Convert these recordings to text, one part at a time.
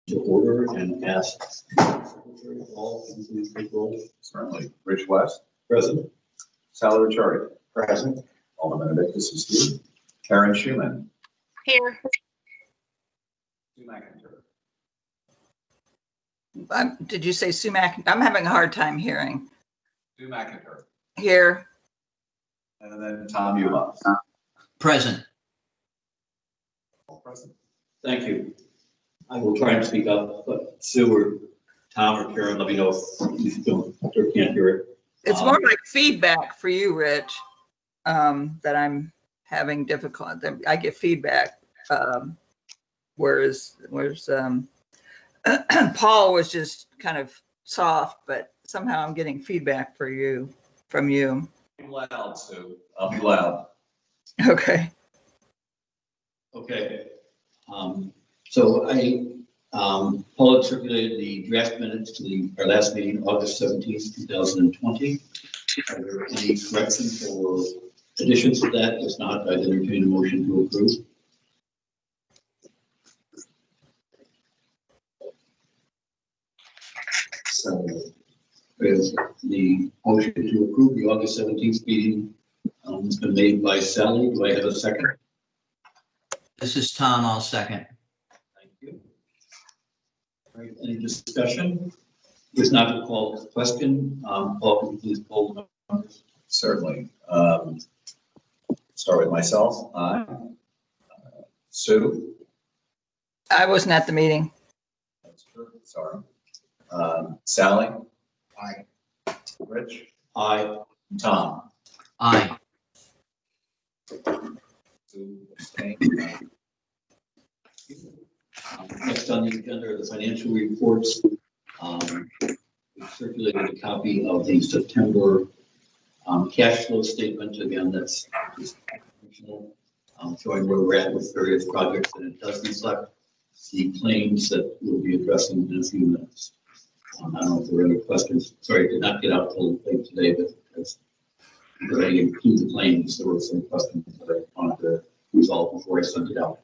to order and ask Secretary Paul to please take roll. Certainly. Rich West. Present. Sally Ricciardi. Present. Alderman Benedictus is here. Karen Schumann. Here. Sue McIntyre. Did you say Sumac? I'm having a hard time hearing. Sue McIntyre. Here. And then Tom Uhoff. Present. All present. Thank you. I will try and speak up, but Sue or Tom or Karen, let me know if you don't or can't hear it. It's more like feedback for you, Rich, that I'm having difficulty. I get feedback, whereas Paul was just kind of soft, but somehow I'm getting feedback from you. Be loud, Sue. I'll be loud. Okay. Okay. So Paul had circulated the draft minutes to our last meeting, August 17th, 2020. Are there any corrections or additions to that? If not, I'd entertain a motion to approve. So there's the motion to approve the August 17th meeting. It's been made by Sally. Do I have a second? This is Tom. I'll second. Thank you. All right, any discussion? If not, to call the question. Paul, can you please poll the numbers? Certainly. Start with myself. Aye. Sue. I wasn't at the meeting. That's true. Sorry. Sally. Aye. Rich. Aye. Tom. Aye. Sue abstained. Next on the agenda are the financial reports. We circulated a copy of the September cash flow statement. Again, that's just showing where we're at with various projects, and it does reflect the claims that we'll be addressing in a few minutes. I don't know if there are any questions. Sorry, I did not get out till late today, but as I include the claims, there were some questions that I wanted to resolve before I sent it out.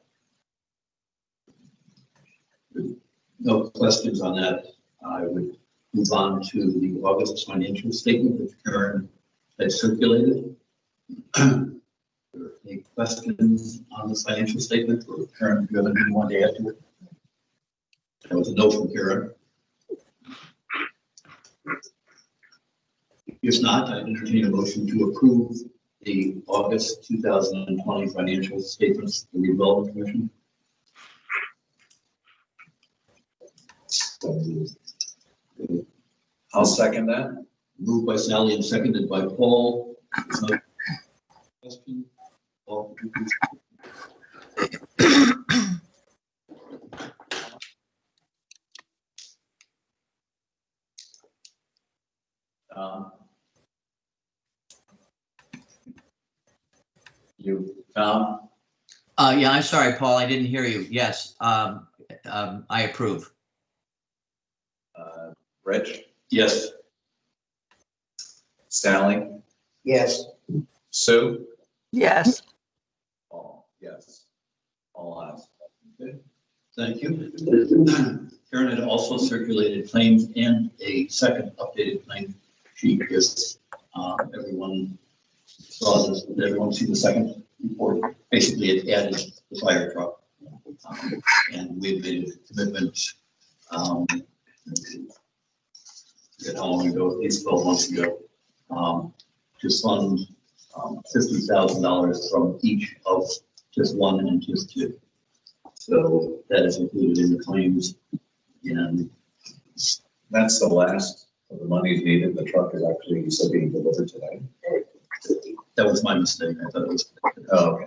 No questions on that. I would move on to the August financial statement which Karen had circulated. Are there any questions on the financial statement, or Karen, do you have anything you want to add to it? That was a no from Karen. If not, I entertain a motion to approve the August 2020 financial statements of the Redevelopment Commission. I'll second that. Moved by Sally and seconded by Paul. No question? Paul, could you please? You, Tom. Yeah, I'm sorry, Paul. I didn't hear you. Yes, I approve. Rich. Yes. Sally. Yes. Sue. Yes. Paul. Yes. All ayes. Okay. Thank you. Karen had also circulated claims and a second updated claim sheet because everyone saw this. Did everyone see the second report? Basically, it added the fire truck. And we made a commitment how long ago, at least 12 months ago, to fund $50,000 from each of just one and just two. So that is included in the claims, and That's the last of the money needed. The truck is actually, you said, being delivered today. that was my mistake. I thought it was. Oh, okay.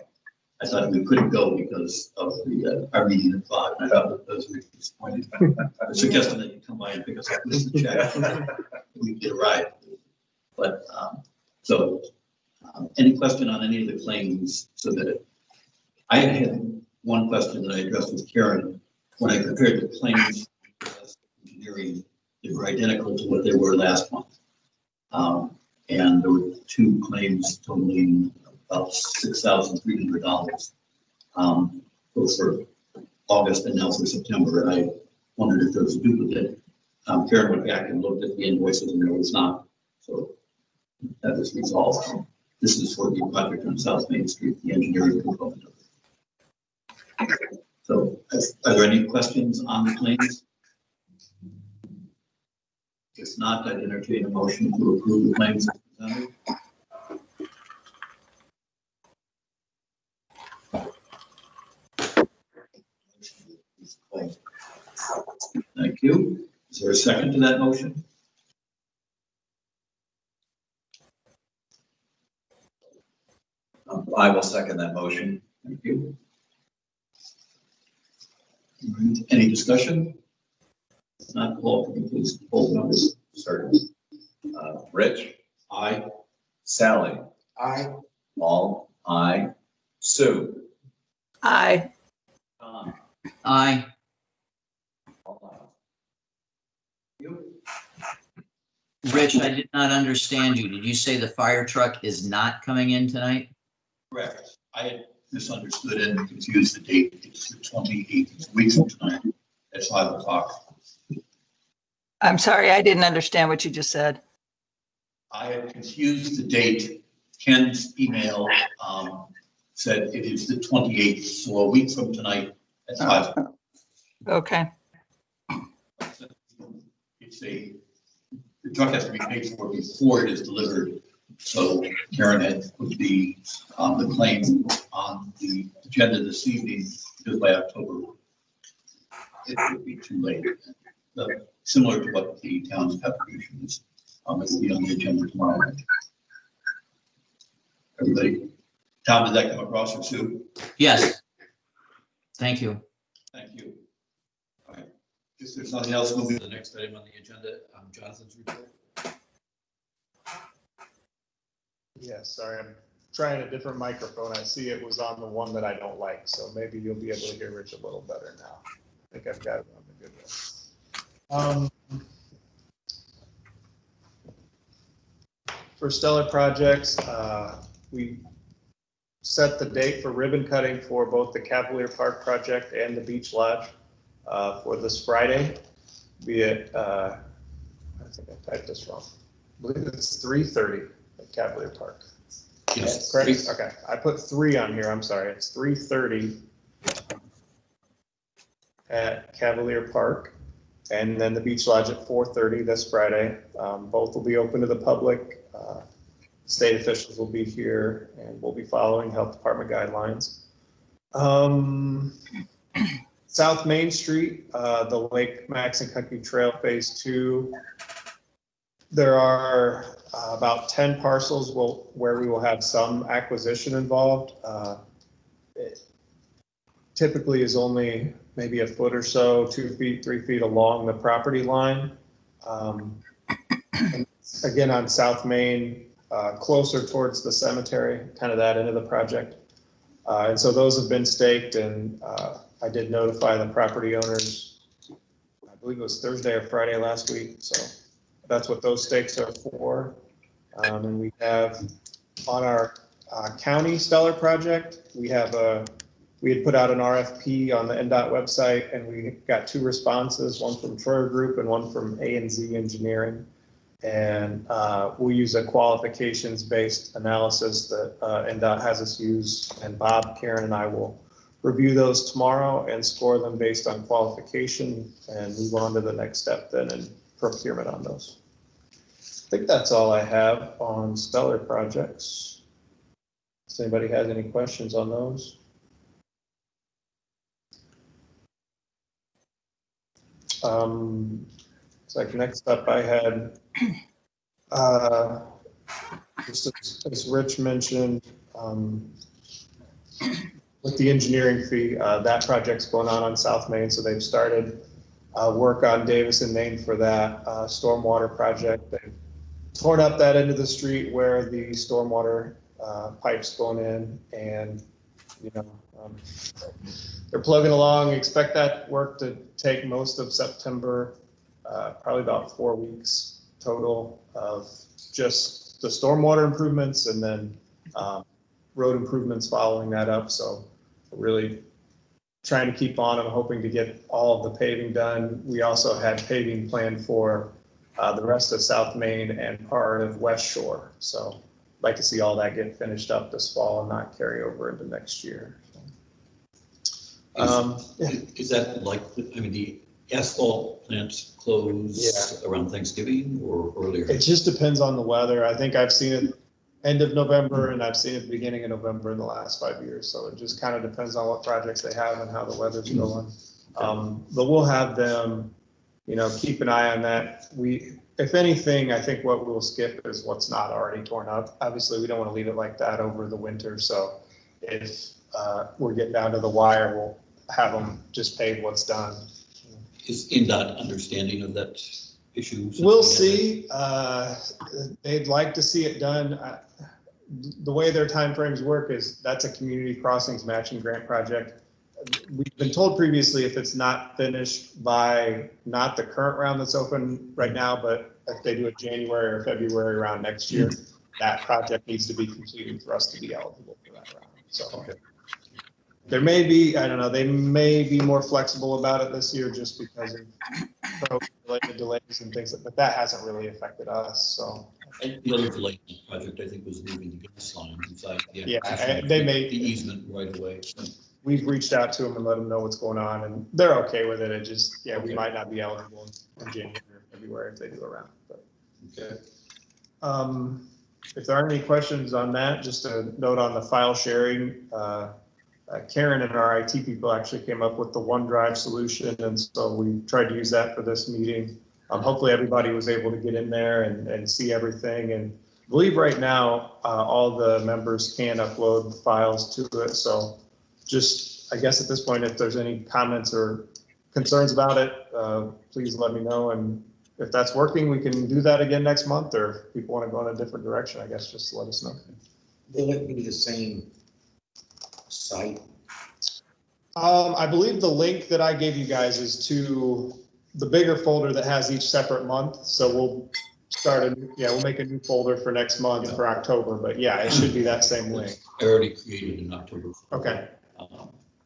I thought we couldn't go because of the our meeting at 5. And I thought that was really disappointing. I suggested that you come by and pick us up with the check. We could arrive. But so, any question on any of the claims submitted? I had one question that I addressed with Karen. When I compared the claims engineering, they were identical to what they were last month. And there were two claims totaling about $6,300, both for August and now for September. And I wondered if there was a duplicate. Karen went back and looked at the invoices and there was not. So that was resolved. This is for the project on South Main Street, the engineering component of it. So are there any questions on the claims? If not, I'd entertain a motion to approve the claims as presented. Thank you. Is there a second to that motion? I will second that motion. Thank you. Any discussion? If not, Paul, can you please poll the numbers? Certainly. Rich? Aye. Sally? Aye. Paul? Aye. Sue? Aye. Tom? Aye. Rich, I did not understand you. Did you say the fire truck is not coming in tonight? Correct. I had misunderstood and confused the date. It's the 28th, it's a week from tonight at 5 o'clock. I'm sorry, I didn't understand what you just said. I had confused the date. Ken's email said it is the 28th, so a week from tonight at 5. Okay. It's the truck has to be paid for before it is delivered. So Karen had put the claim on the agenda this evening because by October it would be too late. Similar to what the town's contribution is, it will be on the agenda tomorrow night. Everybody, Tom, did that come across or Sue? Yes. Thank you. Thank you. All right. If there's nothing else, moving to the next item on the agenda, Jonathan's report. Yeah, sorry, I'm trying a different microphone. I see it was on the one that I don't like, so maybe you'll be able to hear Rich a little better now. I think I've got it on the good one. For Stellar Projects, we set the date for ribbon cutting for both the Cavalier Park project and the Beach Lodge for this Friday, be it, I think I typed this wrong. I believe it's 3:30 at Cavalier Park. Yes. Correct? Okay, I put 3 on here, I'm sorry. It's 3:30 at Cavalier Park, and then the Beach Lodge at 4:30 this Friday. Both will be open to the public. State officials will be here, and we'll be following health department guidelines. South Main Street, the Lake Maxon Country Trail Phase 2. There are about 10 parcels where we will have some acquisition involved. It typically is only maybe a foot or so, 2 feet, 3 feet along the property line. And again, on South Main, closer towards the cemetery, kind of that end of the project. And so those have been staked, and I did notify the property owners, I believe it was Thursday or Friday last week. So that's what those stakes are for. And we have on our county Stellar project, we had put out an RFP on the NDOT website, and we got 2 responses, one from Troyer Group and one from A&Z Engineering. And we'll use a qualifications-based analysis that NDOT has us use, and Bob, Karen, and I will review those tomorrow and score them based on qualification and move on to the next step then in procurement on those. I think that's all I have on Stellar projects. Does anybody have any questions on those? It's like next up I had, just as Rich mentioned, with the engineering fee, that project's going on South Main, so they've started work on Davis and Main for that stormwater project. They've torn up that end of the street where the stormwater pipes going in, and they're plugging along. Expect that work to take most of September, probably about 4 weeks total of just the stormwater improvements, and then road improvements following that up. So really trying to keep on. I'm hoping to get all of the paving done. We also had paving planned for the rest of South Main and part of West Shore. So I'd like to see all that get finished up this fall and not carry over into next year. Is that like, I mean, the asphalt plants close around Thanksgiving or earlier? It just depends on the weather. I think I've seen it end of November and I've seen it beginning of November in the last 5 years. So it just kind of depends on what projects they have and how the weather's going. But we'll have them, keep an eye on that. If anything, I think what we'll skip is what's not already torn up. Obviously, we don't want to leave it like that over the winter. So if we're getting down to the wire, we'll have them just pave what's done. Is NDOT understanding of that issue? We'll see. They'd like to see it done. The way their timeframes work is that's a community crossings matching grant project. We've been told previously if it's not finished by not the current round that's open right now, but if they do a January or February round next year, that project needs to be completed for us to be eligible for that round. So there may be, I don't know, they may be more flexible about it this year just because of COVID-related delays and things, but that hasn't really affected us. So The other delay in the project, I think, was moving the gas line inside. They may the easement right away. We've reached out to them and let them know what's going on, and they're okay with it. It just, we might not be eligible in January or February if they do a round. But if there aren't any questions on that, just a note on the file sharing. Karen and our IT people actually came up with the OneDrive solution, and so we tried to use that for this meeting. Hopefully everybody was able to get in there and see everything. And I believe right now all the members can upload files to it. So just, I guess at this point, if there's any comments or concerns about it, please let me know. And if that's working, we can do that again next month, or if people want to go in a different direction, I guess just let us know. Will it be the same site? I believe the link that I gave you guys is to the bigger folder that has each separate month. So we'll we'll make a new folder for next month for October, but it should be that same link. I already created in October. Okay.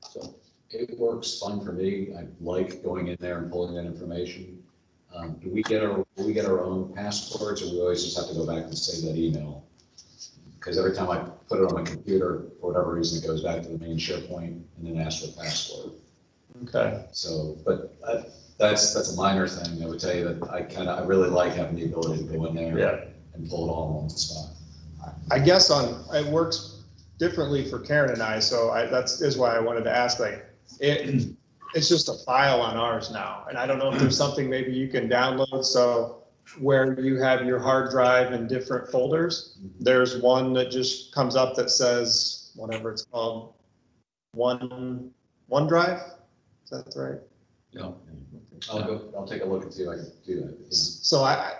So It works fine for me. I like going in there and pulling that information. Do we get our own passwords, or we always just have to go back and save that email? Because every time I put it on my computer, for whatever reason, it goes back to the main SharePoint and then asks for a password. Okay. So, but that's a minor thing. I would tell you that I really like having the ability to go in there and pull it all in one spot. I guess it works differently for Karen and I, so that is why I wanted to ask, it's just a file on ours now, and I don't know if there's something maybe you can download, so where you have your hard drive in different folders, there's one that just comes up that says, whatever it's called, OneDrive, is that right? yeah. I'll take a look and see if I can do that. Yeah. So I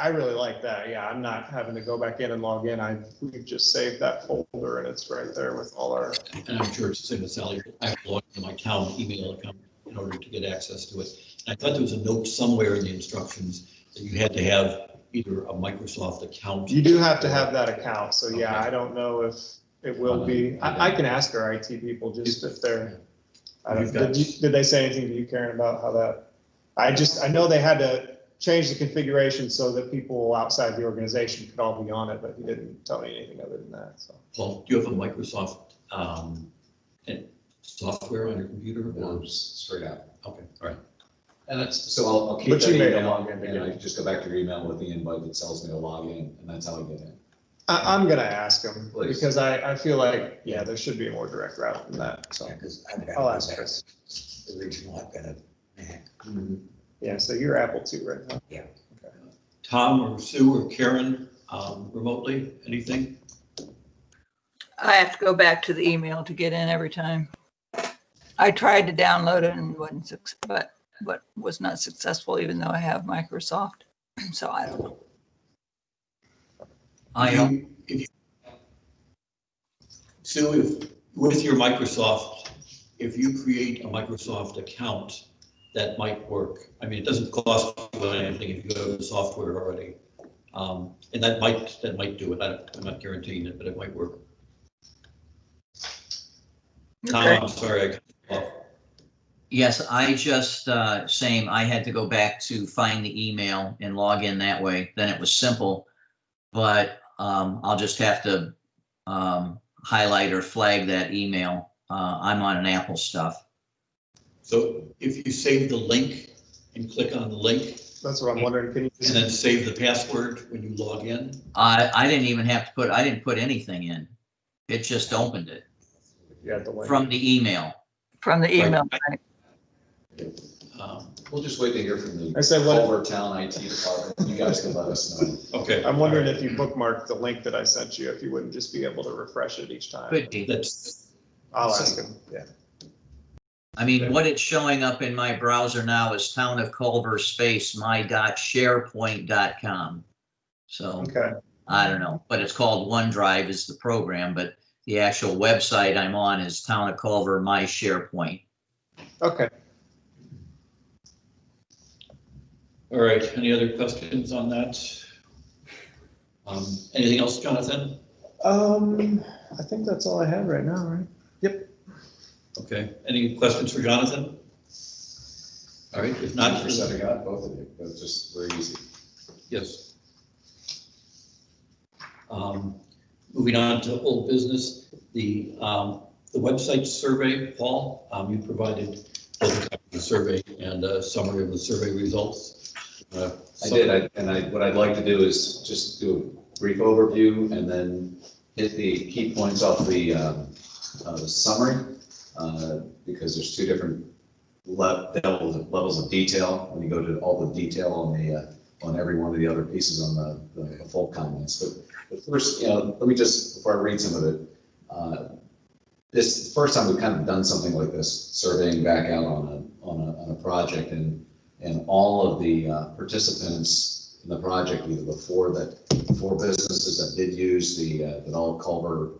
really like that. Yeah, I'm not having to go back in and log in. We've just saved that folder and it's right there with all our. And I'm sure it's the same as Sally. I have to log into my email account in order to get access to it. And I thought there was a note somewhere in the instructions that you had to have either a Microsoft account. You do have to have that account. So I don't know if it will be. I can ask our IT people just if they're. Did they say anything to you, Karen, about how that? I know they had to change the configuration so that people outside the organization could all be on it, but he didn't tell me anything other than that. So. Paul, do you have a Microsoft software on your computer? No, straight out. Okay, all right. And so I'll keep But that you made a email, login to and get I in. just go back to your email with the invite that tells me to log in, and that's how I get in. I'm gonna ask him Please. because I feel like there should be a more direct route than that. So Because I've I'll got ask Chris. the original, I've got a Mac. Yeah, so you're Apple too, right now? Yeah. Okay. Tom or Sue or Karen, remotely, anything? I have to go back to the email to get in every time. I tried to download it and but was not successful, even though I have Microsoft. So I don't know. Sue, with your Microsoft, if you create a Microsoft account, that might work. I mean, it doesn't cost you anything if you go to the software already. And that might do it. I'm not guaranteeing it, but it might work. Tom, Okay. I'm sorry, I cut you off. Yes, I just, same, I had to go back to find the email and log in that way. Then it was simple. But I'll just have to highlight or flag that email. I'm on an Apple stuff. So if you save the link and click on the link That's what I'm wondering. Can you and then save the password when you log in? I didn't even have to put, I didn't put anything in. It just opened it yeah, the link. from the email. From the email. Right. We'll just wait to hear from the I said what- Culver Town IT department. You guys can let us know. Okay. I'm wondering if you bookmarked the link that I sent you, if you wouldn't just be able to refresh it each time. Could be. That's, I'll ask him, yeah. I mean, what it's showing up in my browser now is town of Culver space my.sharepoint.com. So Okay, I don't know, but it's called OneDrive is the program, but the actual website I'm on is town of Culver, my SharePoint. okay. all right. Any other questions on that? Anything else, Jonathan? I think that's all I have right now, right? Yep. Okay. Any questions for Jonathan? All right. If not, Thanks for setting up, both of you. That's just very easy. yes. Moving on to old business, the website survey, Paul, you provided both a copy of the survey and a summary of the survey results. I did, what I'd like to do is just do a brief overview and then hit the key points off the summary, because there's two different levels of detail when you go to all the detail on every one of the other pieces on the full comments. But first, let me just, before I read some of it, this is the first time we've kind of done something like this, surveying back out on a project, and all of the participants in the project, either the four businesses that did use the Develop Culver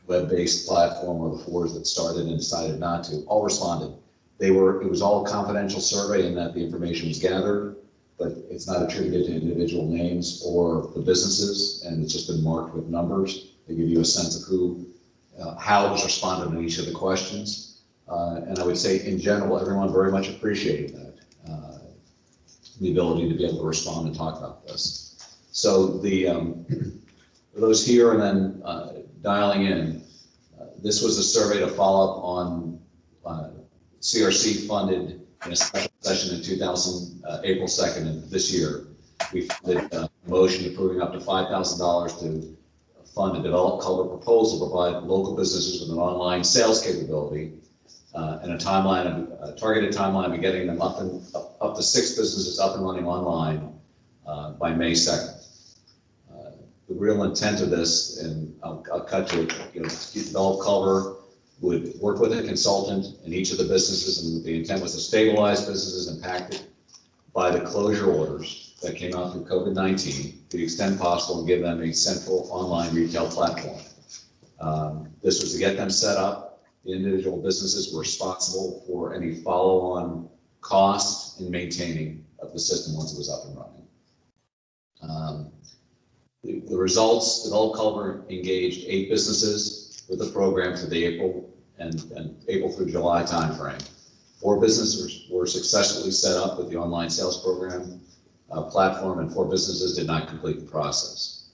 web-based platform, or the fours that started and decided not to, all responded. It was all a confidential survey in that the information was gathered, but it's not attributed to individual names or the businesses, and it's just been marked with numbers to give you a sense of how it was responded in each of the questions. And I would say, in general, everyone very much appreciated that, the ability to be able to respond and talk about this. So for those here and then dialing in, this was a survey to follow up on CRC funded in a special session in April 2nd of this year. We funded a motion approving up to $5,000 to fund a Develop Culver proposal to provide local businesses with an online sales capability and a targeted timeline of getting them up to 6 businesses up and running online by May 2nd. The real intent of this, and I'll cut to it, Develop Culver would work with a consultant in each of the businesses, and the intent was to stabilize businesses impacted by the closure orders that came out through COVID-19 to the extent possible and give them a central online retail platform. This was to get them set up. The individual businesses were responsible for any follow-on costs in maintaining of the system once it was up and running. The results, Develop Culver engaged 8 businesses with the program through the April through July timeframe. 4 businesses were successfully set up with the online sales program platform, and 4 businesses did not complete the process.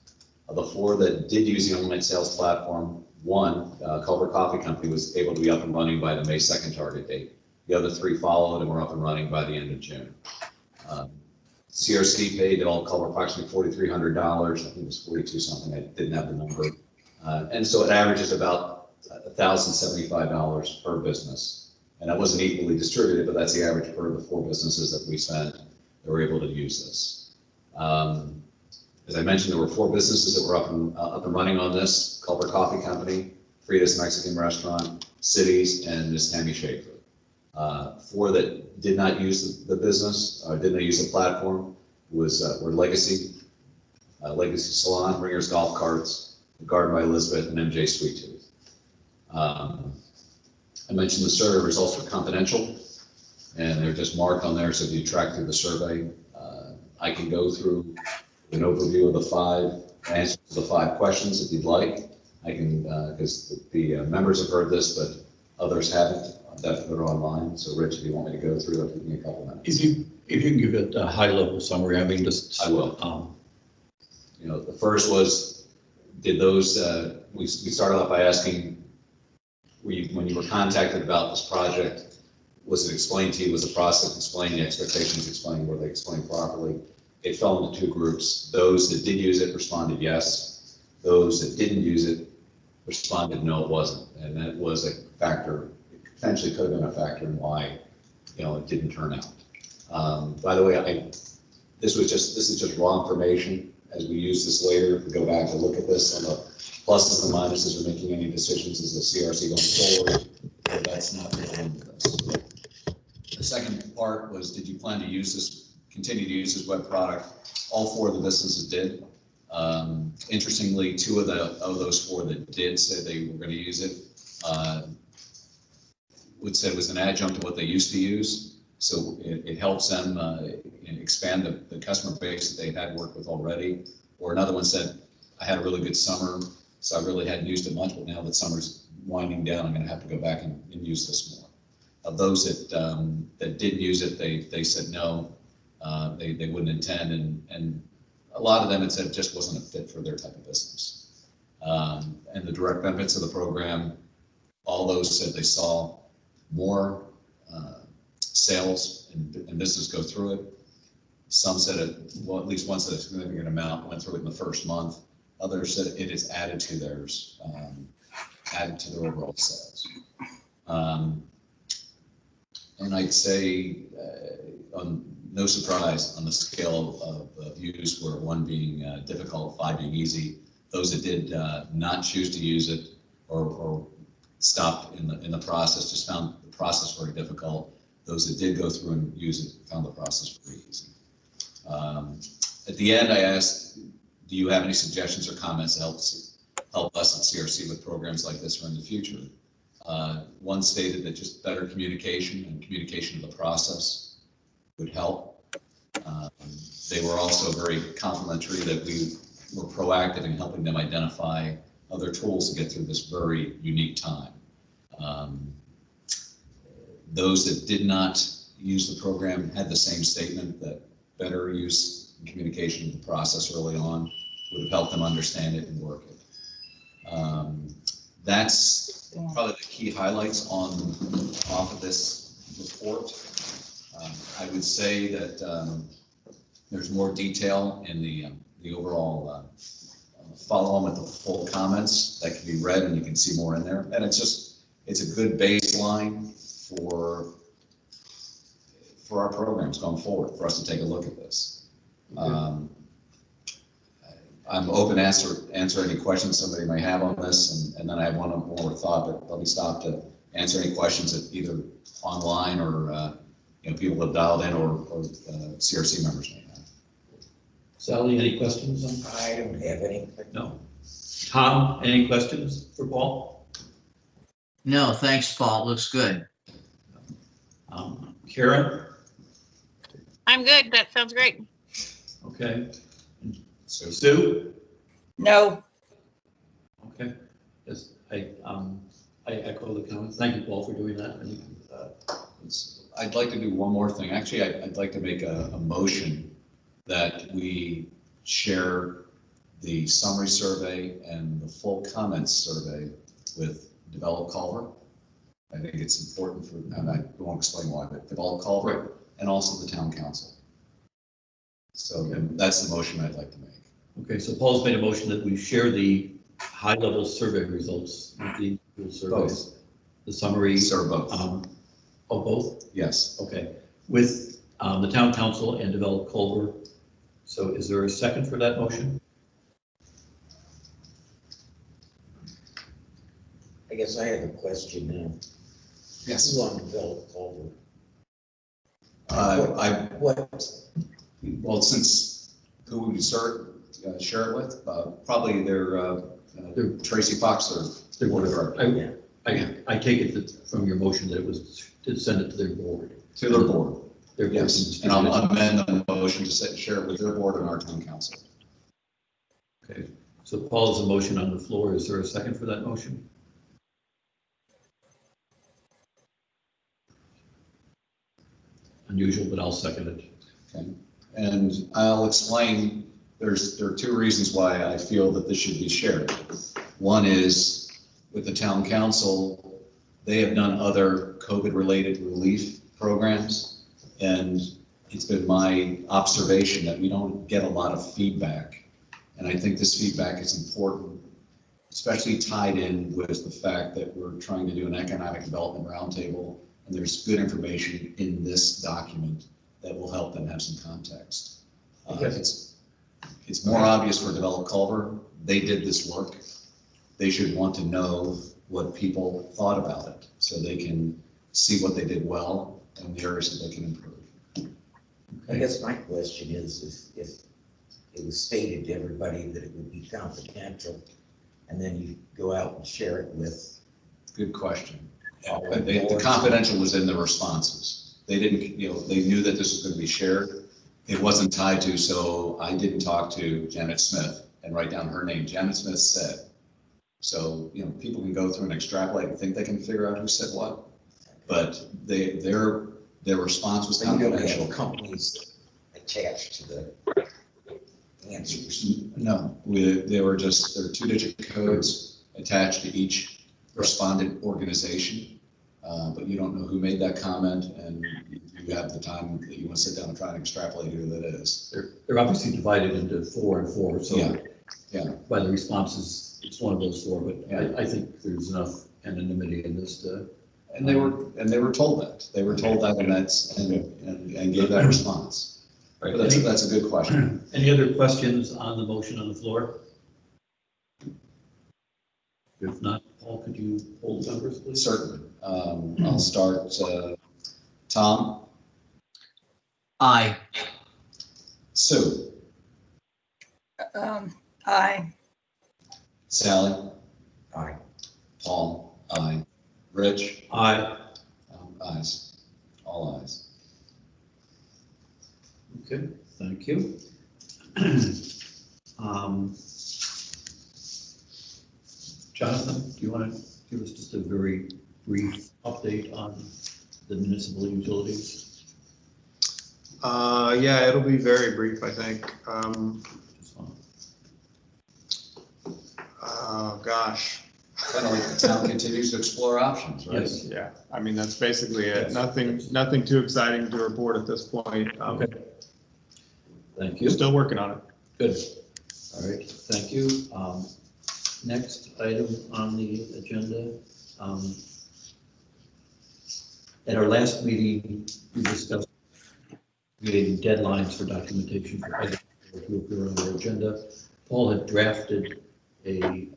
Of the 4 that did use the online sales platform, 1, Culver Coffee Company, was able to be up and running by the May 2nd target date. The other 3 followed and were up and running by the end of June. CRC paid Develop Culver approximately $4,300. I think it was 42 something. I didn't have the number. And so it averages about $1,075 per business. And that wasn't equally distributed, but that's the average per the 4 businesses that we spent that were able to use this. As I mentioned, there were 4 businesses that were up and running on this: Culver Coffee Company, Frida's Mexican Restaurant, Cities, and Miss Tammy Schaefer. 4 that did not use the business, or did not use the platform, were Legacy Salon, Ringers Golf Carts, Garden by Elizabeth, and MJ Sweet Tooth. I mentioned the survey results were confidential, and they're just marked on there, so if you track through the survey, I can go through an overview of the 5 answers to the 5 questions if you'd like. I can, because the members have heard this, but others haven't. That put it online. So Rich, if you want me to go through, it'll take me a couple minutes. If you can give it a high level summary, I mean, just. I will. You know, the first was, did those, we started off by asking, when you were contacted about this project, was it explained to you, was the process explained, the expectations explained, were they explained properly? It fell into two groups. Those that did use it responded yes. Those that didn't use it responded no, it wasn't. And that was a factor, potentially could have been a factor in why, you know, it didn't turn out. By the way, this is just raw information. As we use this later, if we go back and look at this on the pluses and minuses of making any decisions as a CRC going forward, that's not written into this. The second part was, did you plan to use this, continue to use this web product? All four of the businesses did. Interestingly, two of those four that did say they were going to use it would say it was an adjunct to what they used to use. So it helps them expand the customer base that they had worked with already. Or another one said, I had a really good summer, so I really hadn't used it much, but now that summer's winding down, I'm going to have to go back and use this more. Of those that did use it, they said no, they wouldn't intend, and a lot of them had said it just wasn't a fit for their type of business. And the direct benefits of the program, all those said they saw more sales and business go through it. Some said it, well, at least one said a significant amount went through it in the first month. Others said it is added to theirs, added to their overall sales. And I'd say, no surprise on the scale of use, where one being difficult, 5 being easy. Those that did not choose to use it or stopped in the process just found the process very difficult. Those that did go through and use it found the process very easy. At the end, I asked, do you have any suggestions or comments to help us at CRC with programs like this or in the future? One stated that just better communication and communication of the process would help. They were also very complimentary that we were proactive in helping them identify other tools to get through this very unique time. Those that did not use the program had the same statement, that better use and communication of the process early on would have helped them understand it and work it. That's probably the key highlights off of this report. I would say that there's more detail in the overall follow-on with the full comments that can be read, and you can see more in there. And it's a good baseline for our programs going forward, for us to take a look at this. Okay. I'm open to answer any questions somebody may have on this, and then I have one more thought, but let me stop to answer any questions that either online or people have dialed in or CRC members may have. Sally, any questions? I don't have any. No. Tom, any questions for Paul? No, thanks, Paul. Looks good. Karen? I'm good. That sounds great. Okay. So Sue? No. Okay. Yes, I echo the comments. Thank you, Paul, for doing that. I'd like to do one more thing. Actually, I'd like to make a motion that we share the summary survey and the full comments survey with Develop Culver. I think it's important for, and I won't explain why, but Develop Culver, right, and also the town council. So okay, that's the motion I'd like to make. Okay, so Paul's made a motion that we share the high-level survey results with the individual surveys. Both. The summary. Sir, both. Of both? Yes. Okay, with the town council and Develop Culver. So is there a second for that motion? I guess I have a question now. Yes. Who on Develop Culver? Well, since who would you share it with? Probably their Tracy Fox, their board of directors. I take it that from your motion that it was to send it to their board. To their board. Yes, and I'll amend the motion to share it with their board and our town council. Okay. So Paul has a motion on the floor. Is there a second for that motion? Unusual, but I'll second it. Okay. And I'll explain, there are two reasons why I feel that this should be shared. One is with the town council, they have done other COVID-related relief programs, and it's been my observation that we don't get a lot of feedback. And I think this feedback is important, especially tied in with the fact that we're trying to do an economic development roundtable, and there's good information in this document that will help them have some context. It's more obvious for Develop Culver. They did this work. They should want to know what people thought about it so they can see what they did well and the areas that they can improve. I guess my question is if it was stated to everybody that it would be confidential, and then you go out and share it with. Good question. The confidential was in the responses. They didn't, they knew that this was going to be shared. It wasn't tied to, so I didn't talk to Janet Smith and write down her name. Janet Smith said. So, people can go through and extrapolate and think they can figure out who said what, but their response was confidential. Companies attached to the answers. No, there are 2-digit codes attached to each respondent organization, but you don't know who made that comment, and you have the time that you want to sit down and try and extrapolate who that is. They're obviously divided into 4 and 4, so Yeah. by the responses, it's one of those 4, but I think there's enough anonymity in this to. And they were told that. They were told that, and gave that response. Right. But that's a good question. Any other questions on the motion on the floor? If not, Paul, could you hold the numbers, please? Certainly. I'll start. Tom? Aye. Sue? Aye. Sally? Aye. Paul? Aye. Rich? Aye. Ayes. All ayes. Okay, thank you. Jonathan, do you want to give us just a very brief update on the municipal utilities? Yeah, it'll be very brief, I think. Just want- Oh, gosh. Kind of like the town continues to explore options, right? Yes. Yeah, I mean, that's basically it. Yes. Nothing too exciting to report at this point. Okay. Thank We're you. still working on it. Good. All right, thank you. Next item on the agenda. At our last meeting, we discussed creating deadlines for documentation for items to appear on our agenda. Paul had drafted a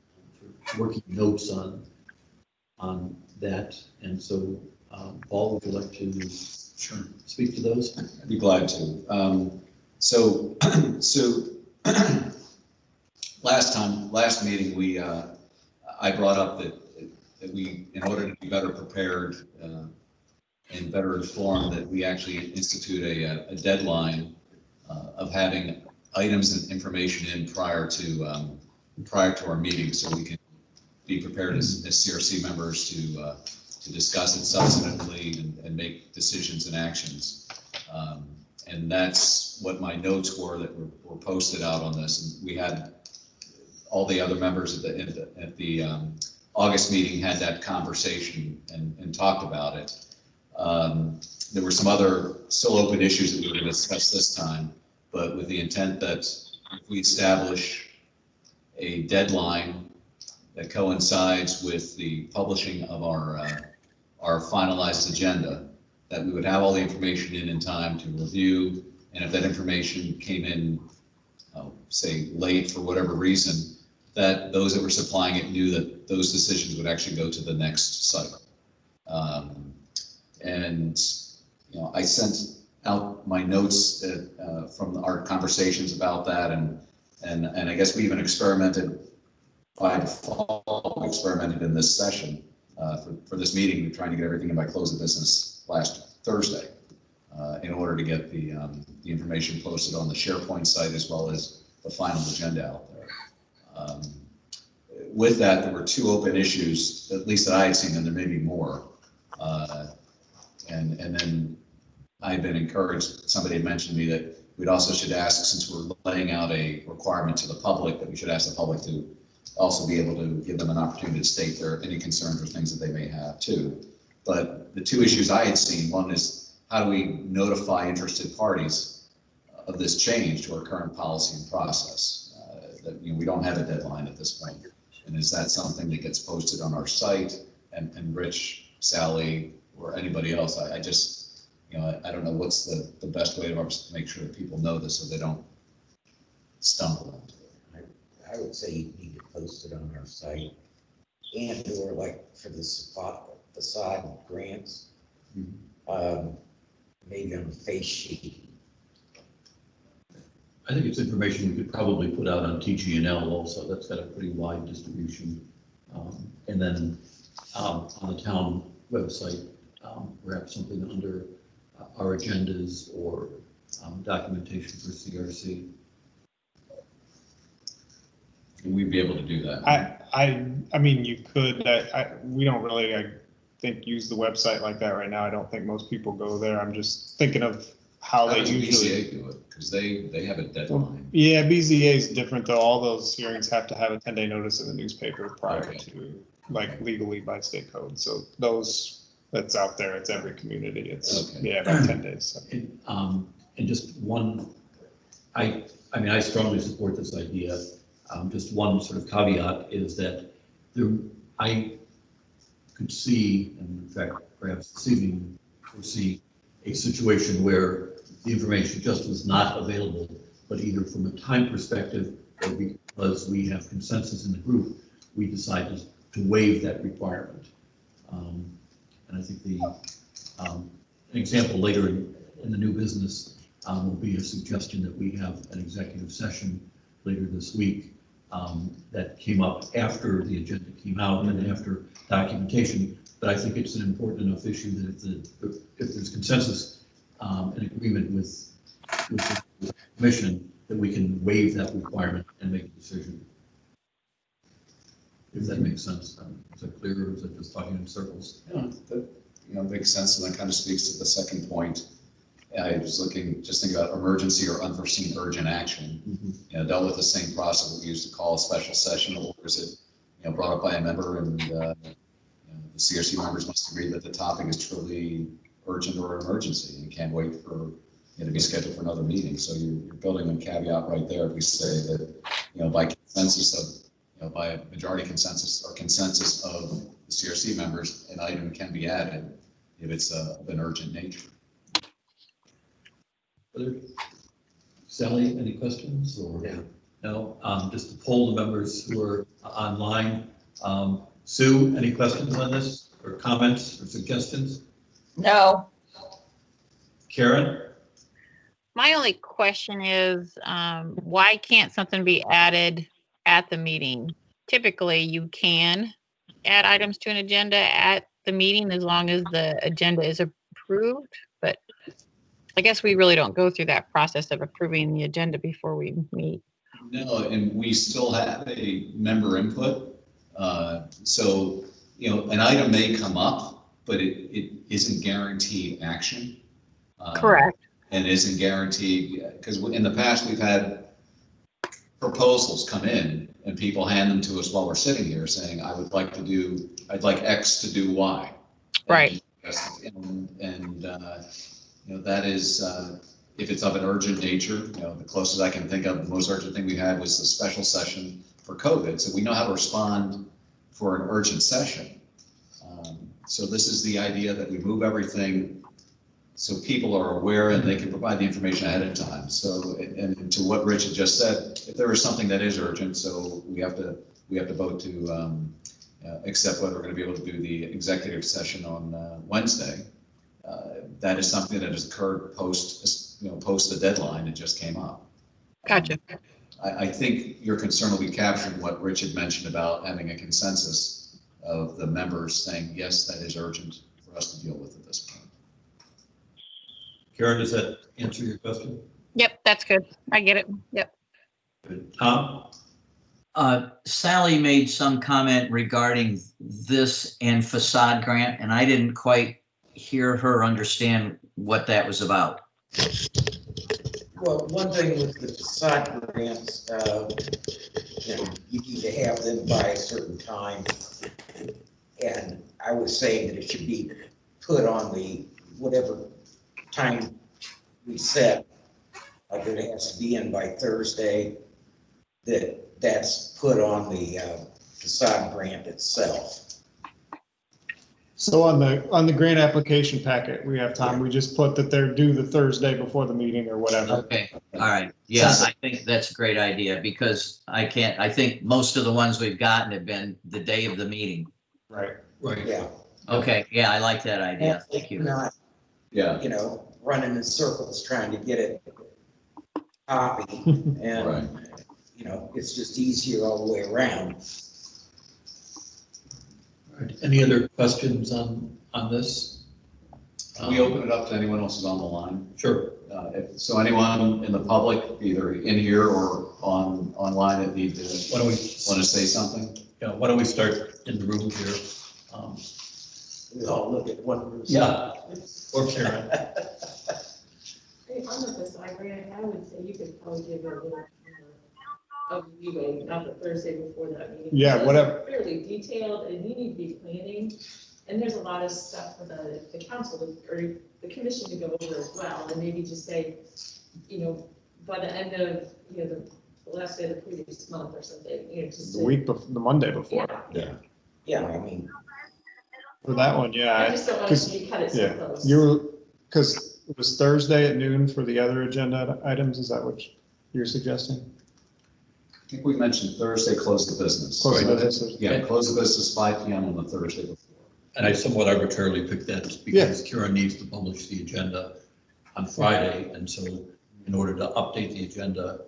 working notes on that, and so Paul, would you like to speak to those? I'd be glad to. So last meeting, I brought up that we, in order to be better prepared and better informed, that we actually institute a deadline of having items and information in prior to our meeting, so we can be prepared as CRC members to discuss it substantively and make decisions and actions. And that's what my notes were that were posted out on this. And we had all the other members at the August meeting had that conversation and talked about it. There were some other still open issues that we were going to discuss this time, but with the intent that if we establish a deadline that coincides with the publishing of our finalized agenda, that we would have all the information in time to review, and if that information came in, say, late for whatever reason, that those that were supplying it knew that those decisions would actually go to the next cycle. And I sent out my notes from our conversations about that, and I guess we even experimented by default, experimented in this session for this meeting, trying to get everything in by close of business last Thursday in order to get the information posted on the SharePoint site as well as the final agenda out there. With that, there were 2 open issues, at least that I had seen, and there may be more. And then I've been encouraged, somebody had mentioned to me that we'd also should ask, since we're laying out a requirement to the public, that we should ask the public to also be able to give them an opportunity to state their any concerns or things that they may have too. But the 2 issues I had seen, one is how do we notify interested parties of this change to our current policy and process? That we don't have a deadline at this point. And is that something that gets posted on our site? And Rich, Sally, or anybody else, I just, I don't know what's the best way to make sure that people know this so they don't stumble into it. I would say you need to post it on our site, and or like for the facade grants, maybe on the face sheet. I think it's information we could probably put out on TGNL also. That's got a pretty wide distribution. And then on the town website, perhaps something under our agendas or documentation for CRC. We'd be able to do that. I mean, you could, we don't really, I think, use the website like that right now. I don't think most people go there. I'm just thinking of how they usually BZA do it, because they have a deadline. Yeah, BZA is different though. All those hearings have to have a 10-day notice in the newspaper prior to, like, legally by state code. So those, that's out there. It's every community. It's, yeah, about 10 days. So. And just one, I mean, I strongly support this idea. Just one sort of caveat is that I could see, and in fact, perhaps this evening, foresee a situation where the information just was not available, but either from a time perspective or because we have consensus in the group, we decided to waive that requirement. And I think an example later in the new business will be a suggestion that we have an executive session later this week that came up after the agenda came out and after documentation. But I think it's an important enough issue that if there's consensus and agreement with the commission, that we can waive that requirement and make a decision. If that makes sense. Is that clear, or is it just talking in circles? Yeah, that makes sense, and that kind of speaks to the second point. I was just thinking about emergency or unforeseen urgent action. Dealt with the same process that we used to call a special session, or is it brought up by a member and the CRC members must agree that the topic is truly urgent or emergency and can't wait for it to be scheduled for another meeting. So you're building a caveat right there if we say that by consensus of by a majority consensus or consensus of the CRC members, an item can be added if it's of an urgent nature. Sally, any questions or no? Just to poll the members who are online. Sue, any questions on this or comments or suggestions? No. Karen? My only question is, why can't something be added at the meeting? Typically, you can add items to an agenda at the meeting as long as the agenda is approved, but I guess we really don't go through that process of approving the agenda before we meet. No, and we still have a member input. So, an item may come up, but it isn't guaranteed action. Correct. And isn't guaranteed, because in the past we've had proposals come in and people hand them to us while we're sitting here saying, I'd like X to do Y. Right. And that is, if it's of an urgent nature, the closest I can think of, the most urgent thing we had was the special session for COVID. So we know how to respond for an urgent session. So this is the idea that we move everything so people are aware and they can provide the information ahead of time. So, and to what Rich had just said, if there is something that is urgent, so we have to vote to accept whether we're going to be able to do the executive session on Wednesday. That is something that has occurred post the deadline. It just came up. Gotcha. I think your concern will be captured in what Rich had mentioned about having a consensus of the members saying, yes, that is urgent for us to deal with at this point. Karen, does that answer your question? Yep, that's good. I get it. Yep. Good. Tom? Sally made some comment regarding this and facade grant, and I didn't quite hear her understand what that was about. Well, one thing with the facade grants, you know, you need to have them by a certain time. And I was saying that it should be put on the, whatever time we set, like it has to be in by Thursday, that's put on the facade grant itself. So on the grant application packet, we have time, we just put that they're due the Thursday before the meeting or whatever. Okay, all right. Yeah, I think that's a great idea because I think most of the ones we've gotten have been the day of the meeting. Right. Right. Yeah. Okay, yeah, I like that idea. Thank you. Not, Yeah, you know, running in circles trying to get it copied, and, right. you know, it's just easier all the way around. All right. Any other questions on this? Can we open it up to anyone else who's on the line? Sure. So anyone in the public, either in here or online that need to, Why don't we, want to say something? yeah, why don't we start in the room here? We all look at one person. Yeah, or Karen. On the facade grant, I would say you could probably give a little of leeway, not the Thursday before that meeting. Yeah, It's whatever. Fairly detailed, and you need to be planning, and there's a lot of stuff for the council or the commission to go over as well, and maybe just say, you know, by the end of, you know, the last day of the previous month or something, you know, just. The week before, the Monday before. Yeah. Yeah, I mean, For that one, yeah. I just don't want to see you cut it so Yeah, close. because it was Thursday at noon for the other agenda items, is that what you're suggesting? I think we mentioned Thursday, close the business. Close the Right? business. Yeah, close the business 5 PM on the Thursday before. And I somewhat arbitrarily picked that just because Karen needs to publish the agenda on Friday. And so in order to update the agenda,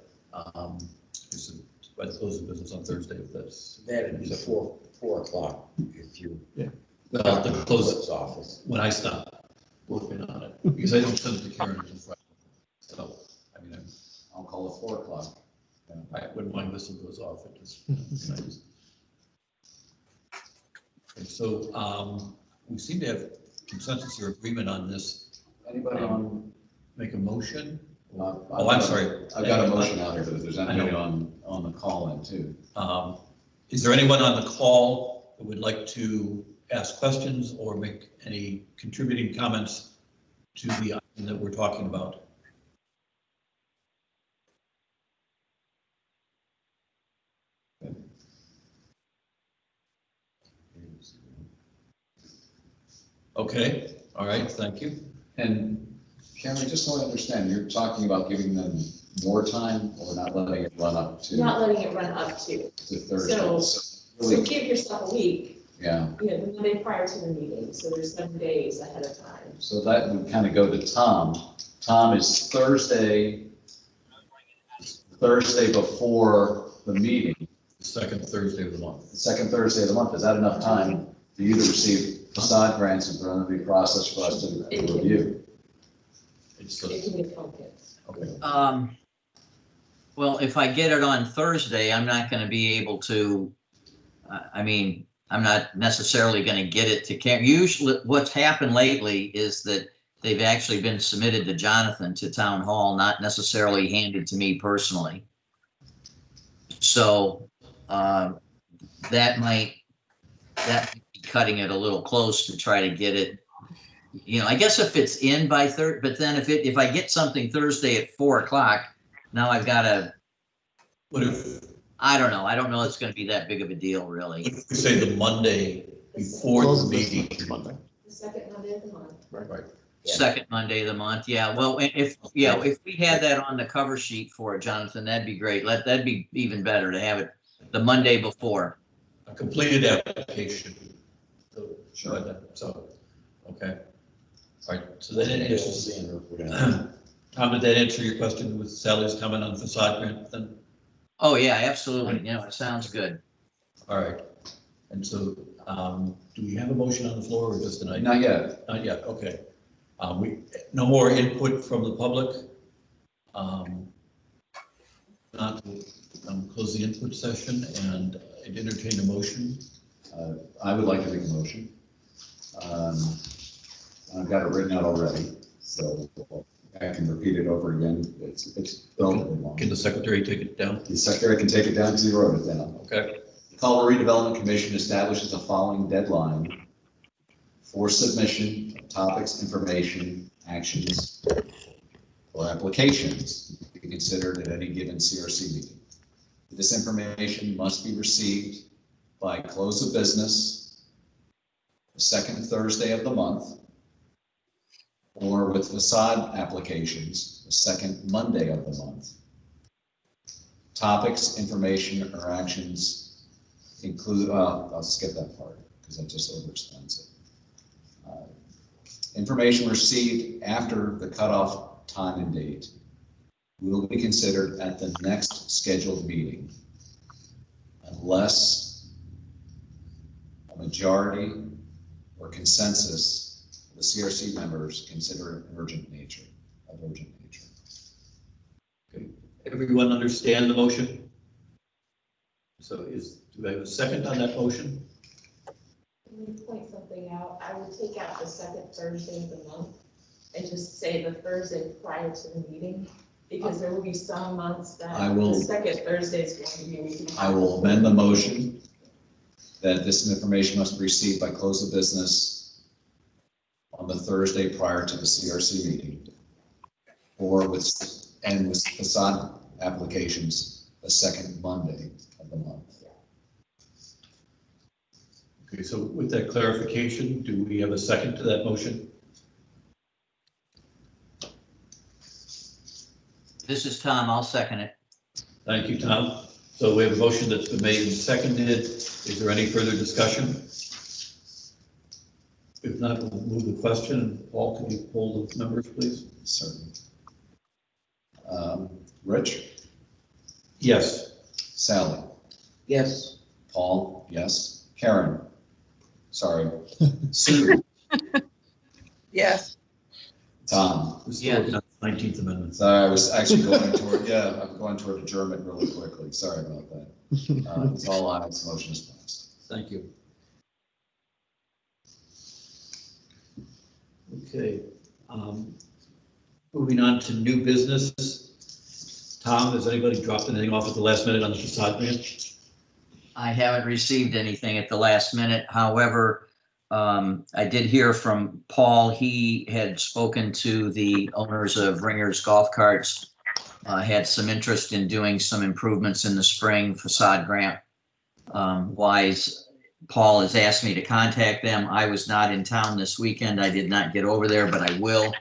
by the close of business on Thursday, if that's. that'd be 4 o'clock if you. Well, the close, Close office. when I stop working on it, because I don't send it to Karen until Friday. So, I mean, I'll call it 4 o'clock. I wouldn't mind whistle goes off. It just, nice. Okay, so we seem to have consensus or agreement on this. Anybody on? Make a motion? Oh, I'm sorry. I've got a motion out here, but if there's anybody know. on the call in too. Is there anyone on the call that would like to ask questions or make any contributing comments to the item that we're talking about? Okay, all right, thank you. And Cameron, just so I understand, you're talking about giving them more time or not letting it run up to Not letting it run up to. Thursday? So- So So really, give yourself a week, yeah, you know, the Monday prior to the meeting, so there's 7 days ahead of time. so that would kind of go to Tom. Tom, is Thursday before the meeting, Second Thursday of the month. the second Thursday of the month, is that enough time for you to receive facade grants and for them to be processed for us to It can- review? It's It the, can be focused. okay. Well, if I get it on Thursday, I'm not going to be able to, I mean, I'm not necessarily going to get it to Karen. Usually what's happened lately is that they've actually been submitted to Jonathan to town hall, not necessarily handed to me personally. So that might be cutting it a little close to try to get it. You know, I guess if it's in by but then if I get something Thursday at 4 o'clock, now I've got to, What if, I don't know it's going to be that big of a deal, really. what if we say the Monday before the Close business meeting? Monday. The second Monday of the month. Right. Second Monday of the month, yeah. Well, if we had that on the cover sheet for it, Jonathan, that'd be great. That'd be even better to have it the Monday before. A completed application. So, okay. All right, so that answers, Tom, did that answer your question with Sally's comment on facade grant then? Oh, yeah, absolutely. You know, it sounds good. All right. And so, do we have a motion on the floor or just an item? Not yet. Not yet, okay. No more input from the public. Not, close the input session and I'd entertain a motion. I would like to make a motion. I've got it written out already, so I can repeat it over again. It's relatively long. Can the secretary take it down? The secretary can take it down because he wrote it down. Okay. The Culver Redevelopment Commission establishes the following deadline for submission of topics, information, actions, or applications to be considered at any given CRC meeting. This information must be received by close of business, the second Thursday of the month, or with facade applications, the second Monday of the month. Topics, information, or actions include, I'll skip that part because that just overextends it. Information received after the cutoff time and date will be considered at the next scheduled meeting unless a majority or consensus of the CRC members consider it of urgent nature. Okay. Everyone understand the motion? So do I have a second on that motion? Let me point something out. I would take out the second Thursday of the month and just say the Thursday prior to the meeting, because there will be some months that the second Thursday is going to be a week. I will amend the motion that this information must be received by close of business on the Thursday prior to the CRC meeting, or with facade applications the second Monday of the month. Okay, so with that clarification, do we have a second to that motion? This is Tom, I'll second it. Thank you, Tom. So we have a motion that's been made and seconded. Is there any further discussion? If not, we'll move the question. Paul, can you poll the members, please? Certainly. Rich? Yes. Sally? Yes. Paul? Yes. Karen? Sorry. Sue? Yes. Tom? We're still working on the 19th Amendment. Sorry, I was actually going toward, I'm going toward adjournment really quickly. Sorry about that. It's all ayes, motion is passed. Thank you. Okay. Moving on to new business. Tom, has anybody dropped anything off at the last minute on the facade grant? I haven't received anything at the last minute. However, I did hear from Paul. He had spoken to the owners of Ringer's Golf Carts, had some interest in doing some improvements in the spring facade grant wise. Paul has asked me to contact them. I was not in town this weekend. I did not get over there, but I will.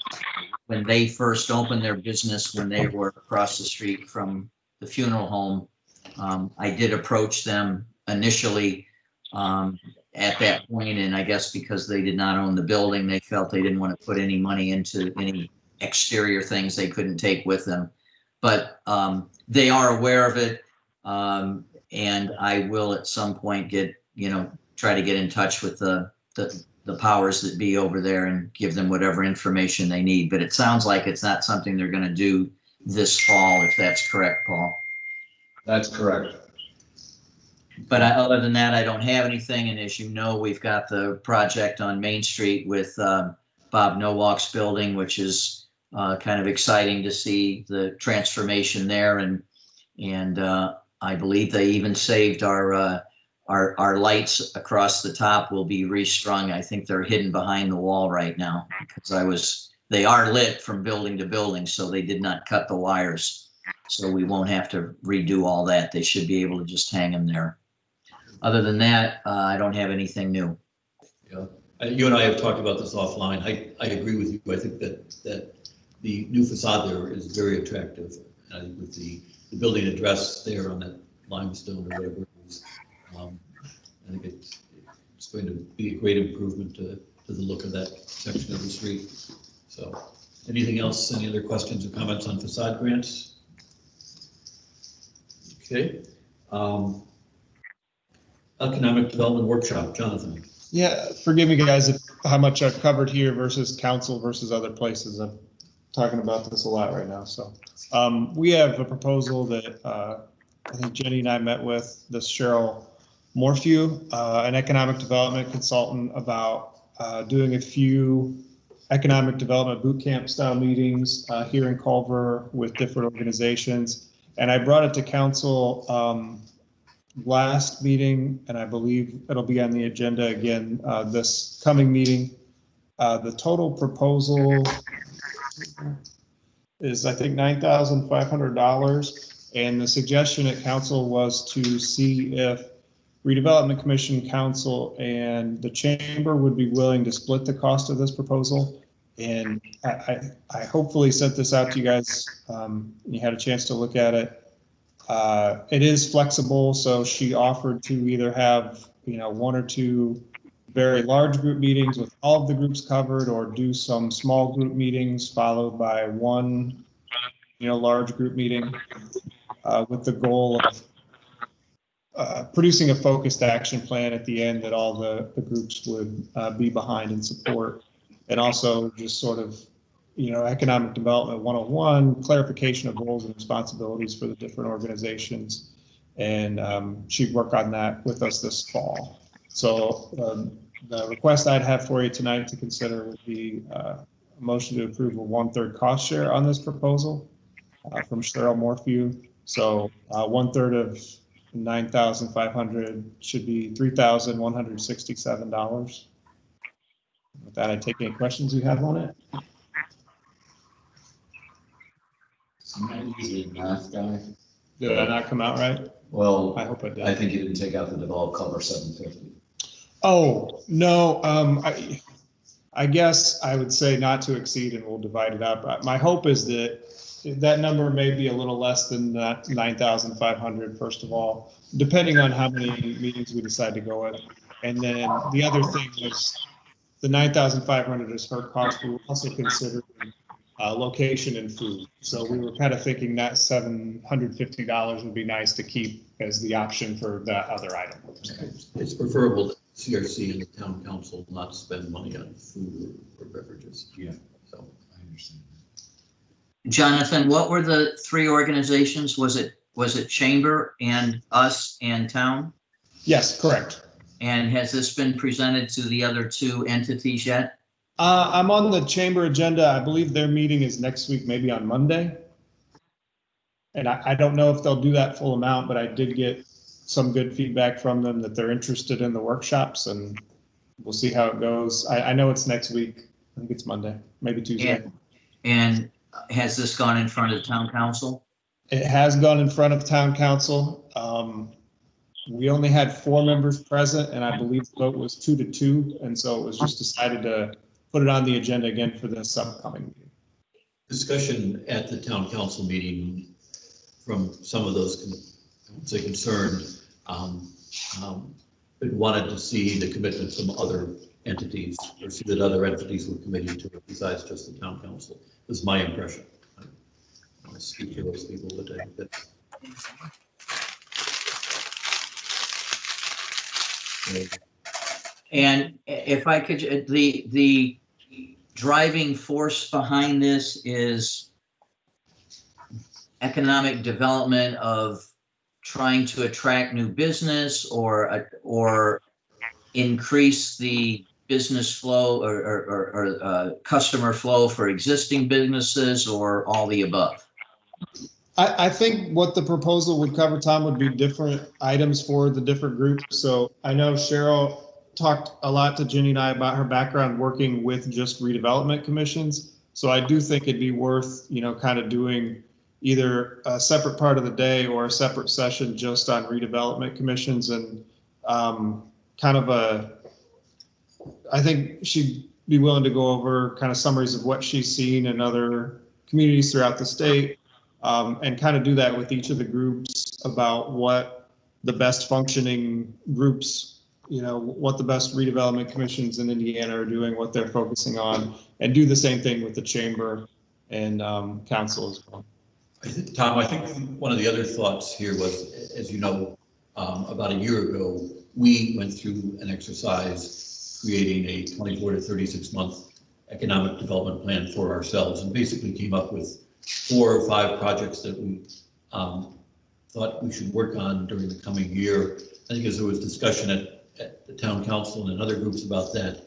When they first opened their business, when they were across the street from the funeral home, I did approach them initially at that point, and I guess because they did not own the building, they felt they didn't want to put any money into any exterior things they couldn't take with them. But they are aware of it, and I will at some point try to get in touch with the powers that be over there and give them whatever information they need. But it sounds like it's not something they're going to do this fall, if that's correct, Paul. That's correct. But other than that, I don't have anything. And as you know, we've got the project on Main Street with Bob Nowalk's building, which is kind of exciting to see the transformation there. And I believe they even saved our lights across the top will be restrung. I think they're hidden behind the wall right now because they are lit from building to building, so they did not cut the wires. So we won't have to redo all that. They should be able to just hang them there. Other than that, I don't have anything new. Yeah, you and I have talked about this offline. I agree with you. I think that the new facade there is very attractive. With the building address there on that limestone or whatever it is, I think it's going to be a great improvement to the look of that section of the street. So, anything else? Any other questions or comments on facade grants? Okay. Economic Development Workshop, Jonathan. Yeah, forgive me guys if how much I've covered here versus council versus other places. I'm talking about this a lot right now. So we have a proposal that I think Jenny and I met with this Cheryl Morphew, an economic development consultant, about doing a few economic development boot camp style meetings here in Culver with different organizations. And I brought it to council last meeting, and I believe it'll be on the agenda again this coming meeting. The total proposal is, I think, $9,500. And the suggestion at council was to see if Redevelopment Commission, Council, and the Chamber would be willing to split the cost of this proposal. And I hopefully sent this out to you guys. You had a chance to look at it. It is flexible, so she offered to either have, one or two very large group meetings with all of the groups covered, or do some small group meetings followed by one, large group meeting, with the goal of producing a focused action plan at the end that all the groups would be behind and support. And also just sort of, economic development 101, clarification of roles and responsibilities for the different organizations. And she'd work on that with us this fall. So the request I'd have for you tonight to consider would be a motion to approve a 1/3 cost share on this proposal from Cheryl Morphew. So 1/3 of 9,500 should be $3,167. With that, I take any questions you have on it. I'm not usually a math guy. Did that not come out right? Well, I hope it did. I think you didn't take out the developed Culver 750. Oh, no, I guess I would say not to exceed, and we'll divide it up. My hope is that that number may be a little less than that 9,500, first of all, depending on how many meetings we decide to go with. And then the other thing is the 9,500 is her cost. We were also considering location and food. So we were kind of thinking that $750 would be nice to keep as the option for that other item. It's preferable that CRC and the town council not spend money on food or beverages. Yeah. So I understand. Jonathan, what were the three organizations? Was it Chamber and us and town? Yes, correct. And has this been presented to the other two entities yet? I'm on the Chamber agenda. I believe their meeting is next week, maybe on Monday. And I don't know if they'll do that full amount, but I did get some good feedback from them that they're interested in the workshops, and we'll see how it goes. I know it's next week. I think it's Monday, maybe Tuesday. And has this gone in front of the town council? It has gone in front of town council. We only had 4 members present, and I believe the vote was 2-2. And so it was just decided to put it on the agenda again for this upcoming meeting. discussion at the town council meeting from some of those, I would say, concerned, but wanted to see the commitment from other entities, or see that other entities were committing to it besides just the town council. This is my impression. I don't speak to those people, but I think that. And if I could, the driving force behind this is economic development of trying to attract new business, or increase the business flow or customer flow for existing businesses, or all the above? I think what the proposal would cover, Tom, would be different items for the different groups. So I know Cheryl talked a lot to Jenny and I about her background working with just redevelopment commissions. So I do think it'd be worth, kind of doing either a separate part of the day or a separate session just on redevelopment commissions, and I think she'd be willing to go over kind of summaries of what she's seen in other communities throughout the state, and kind of do that with each of the groups about what the best functioning groups, what the best redevelopment commissions in Indiana are doing, what they're focusing on, and do the same thing with the chamber and council as well. Tom, I think one of the other thoughts here was, as you know, about a year ago, we went through an exercise creating a 24 to 36 month economic development plan for ourselves, and basically came up with 4 or 5 projects that we thought we should work on during the coming year. I think as there was discussion at the town council and in other groups about that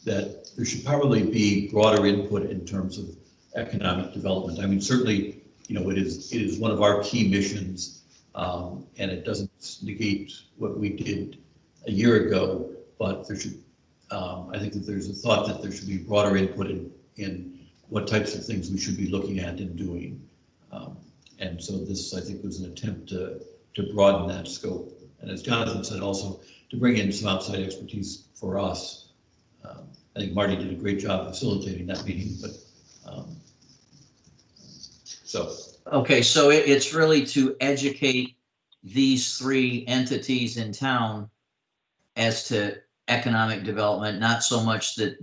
there should probably be broader input in terms of economic development. I mean, certainly, it is one of our key missions, and it doesn't negate what we did a year ago, but there should, I think that there's a thought that there should be broader input in what types of things we should be looking at and doing. And so this, I think, was an attempt to broaden that scope. And as Jonathan said, also to bring in some outside expertise for us. I think Marty did a great job facilitating that meeting, but so. Okay, so it's really to educate these three entities in town as to economic development, not so much that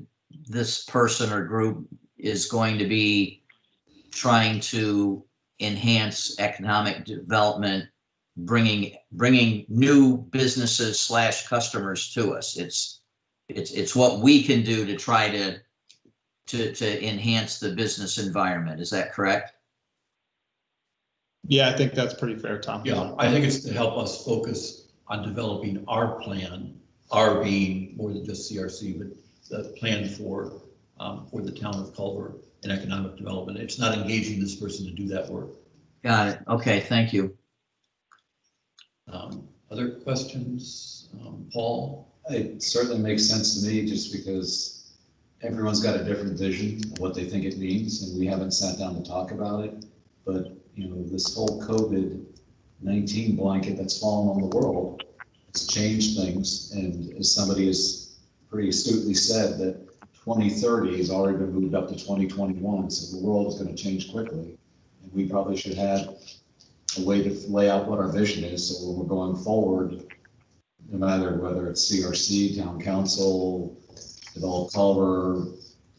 this person or group is going to be trying to enhance economic development, bringing new businesses / customers to us. It's what we can do to try to enhance the business environment. Is that correct? Yeah, I think that's pretty fair, Tom. Yeah, I think it's to help us focus on developing our plan, our being more than just CRC, but the plan for the town of Culver and economic development. It's not engaging this person to do that work. Got it. Okay, thank you. Other questions? Paul? It certainly makes sense to me just because everyone's got a different vision of what they think it means, and we haven't sat down to talk about it. But, this whole COVID-19 blanket that's fallen on the world has changed things. And as somebody has pretty astutely said, that 2030 has already been moved up to 2021. So the world is going to change quickly. And we probably should have a way to lay out what our vision is. So when we're going forward, no matter whether it's CRC, town council, Develop Culver,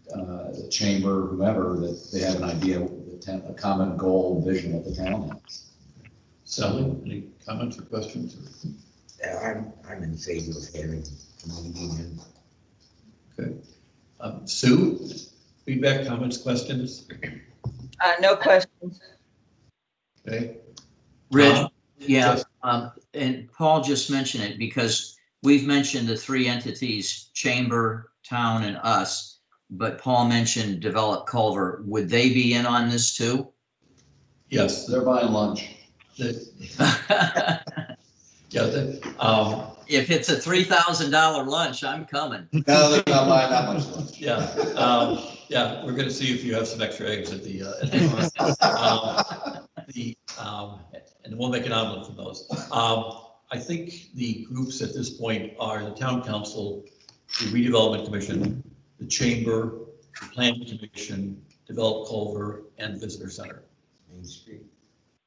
the chamber, whomever, that they have an idea, a common goal, vision of the town has. Sally, any comments or questions? I'm in favor of having a meeting. Okay. Sue, feedback, comments, questions? No questions. Okay. Rich, yeah, and Paul just mentioned it because we've mentioned the three entities, chamber, town, and us. But Paul mentioned Develop Culver. Would they be in on this too? Yes. They're buying lunch. Yeah. If it's a $3,000 lunch, I'm coming. No, they're not buying that much lunch. Yeah. Yeah. We're going to see if you have some extra eggs at the and we'll make an omelet from those. I think the groups at this point are the town council, the redevelopment commission, the chamber, the planning commission, Develop Culver, and visitor center. Main Street.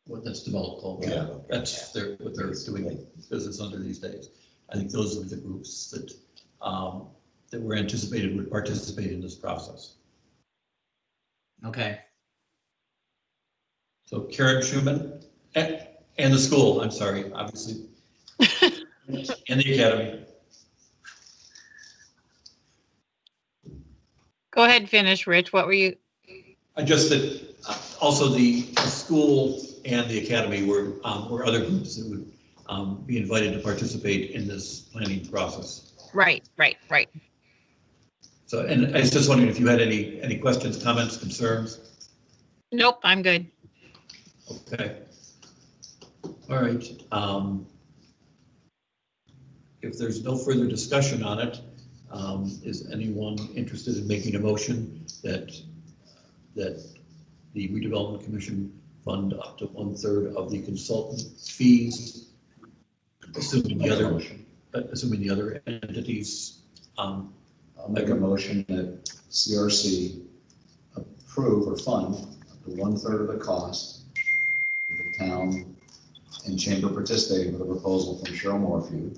What that's Develop Culver. Yeah. That's what they're doing business under these days. I think those are the groups that that were anticipated would participate in this process. Okay. So Karen Schumann and the school, I'm sorry, obviously, and the academy. Go ahead and finish, Rich. What were you? I just that also the school and the academy were other groups that would be invited to participate in this planning process. Right. So, and I was just wondering if you had any questions, comments, concerns? Nope, I'm good. Okay. All right. If there's no further discussion on it, is anyone interested in making a motion that the redevelopment commission fund up to 1/3 of the consultant fees, assuming the other entities? I'll make a motion that CRC approve or fund up to 1/3 of the cost of the town and chamber participating with a proposal from Cheryl Morphew,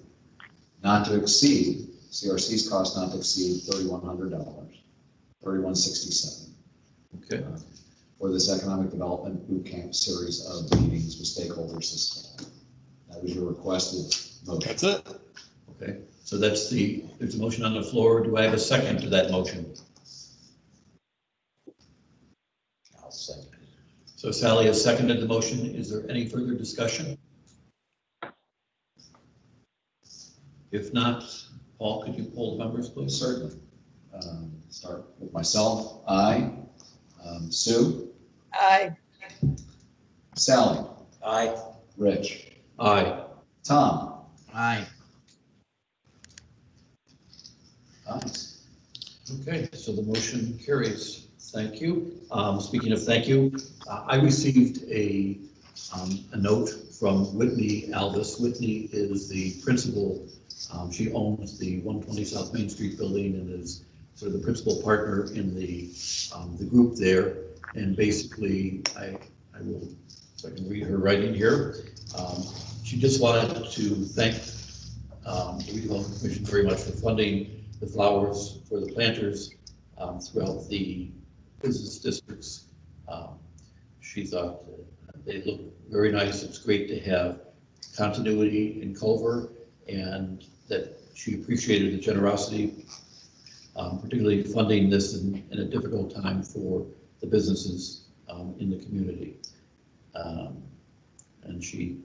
not to exceed CRC's cost, not to exceed $3,100, $3,167. Okay. For this economic development boot camp series of meetings with stakeholders this fall. That was your requested motion. That's it. Okay. So there's a motion on the floor. Do I have a second to that motion? I'll second. So Sally has seconded the motion. Is there any further discussion? If not, Paul, could you poll the members, please? Certainly. Start with myself. Aye. Sue? Aye. Sally? Aye. Rich? Aye. Tom? Aye. Ayes. Okay, so the motion carries. Thank you. Speaking of thank you, I received a note from Whitney Alvis. Whitney is the principal. She owns the 120 South Main Street building and is sort of the principal partner in the group there. And basically, I will, so I can read her writing here. She just wanted to thank the Redevelopment Commission very much for funding the flowers for the planters throughout the business districts. She thought they look very nice. It's great to have continuity in Culver, and that she appreciated the generosity, particularly funding this in a difficult time for the businesses in the community. And she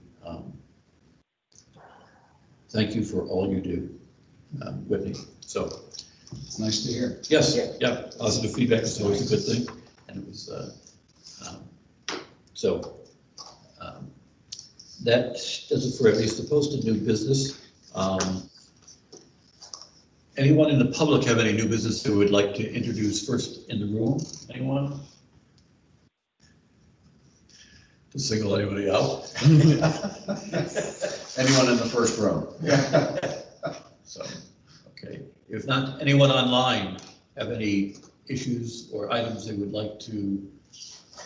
thank you for all you do, Whitney. So It's nice to hear. yes, yeah, positive feedback is always a good thing, and it was that does it for at least the posted new business. Anyone in the public have any new business they would like to introduce first in the room? Anyone? To single anybody out? Anyone in the first row? So, okay. If not, anyone online have any issues or items they would like to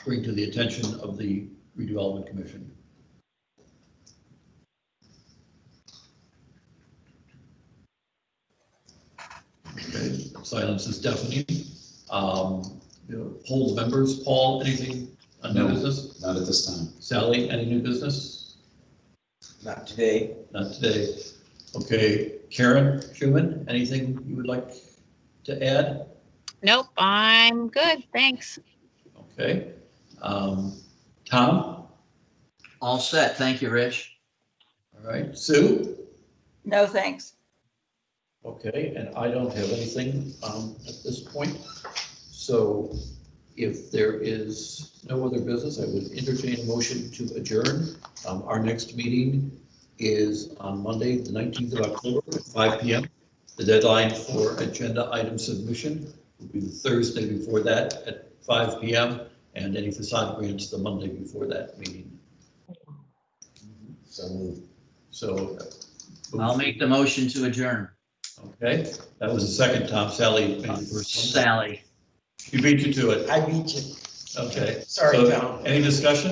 bring to the attention of the Redevelopment Commission? Okay, silence is deafening. Poll the members. Paul, anything on new No. business? Not at this time. Sally, any new business? Not today. Not today. Okay, Karen Schumann, anything you would like to add? Nope, I'm good, thanks. Okay. Tom? All set. Thank you, Rich. All right. Sue? No, thanks. Okay, and I don't have anything at this point. So if there is no other business, I would entertain a motion to adjourn. Our next meeting is on Monday, the 19th of October at 5 p.m. The deadline for agenda item submission will be the Thursday before that at 5 p.m. and any facade grants the Monday before that meeting. So moved. So. I'll make the motion to adjourn. Okay, that was the second, Tom. Sally made the first one. Sally. She beat you to it. I beat you. Okay. Sorry, So, Tom. any discussion?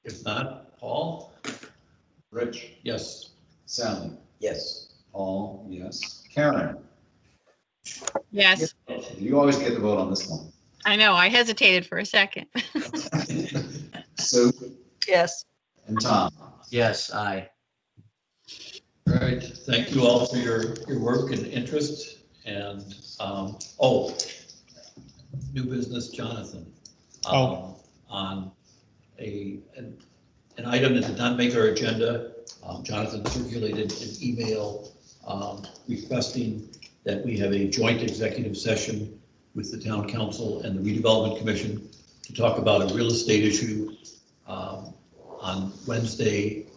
If not, Paul? Rich? Yes. Sally? Yes. Paul? Yes. Karen? Yes, You always get the vote on this one. I know, I hesitated for a second. Sue? Yes. And Tom? Yes, aye. All right, thank you all for your work and interest, and, new business, Jonathan. On an item that did not make our agenda, Jonathan circulated an email requesting that we have a joint executive session with the town council and the redevelopment commission to talk about a real estate issue on Wednesday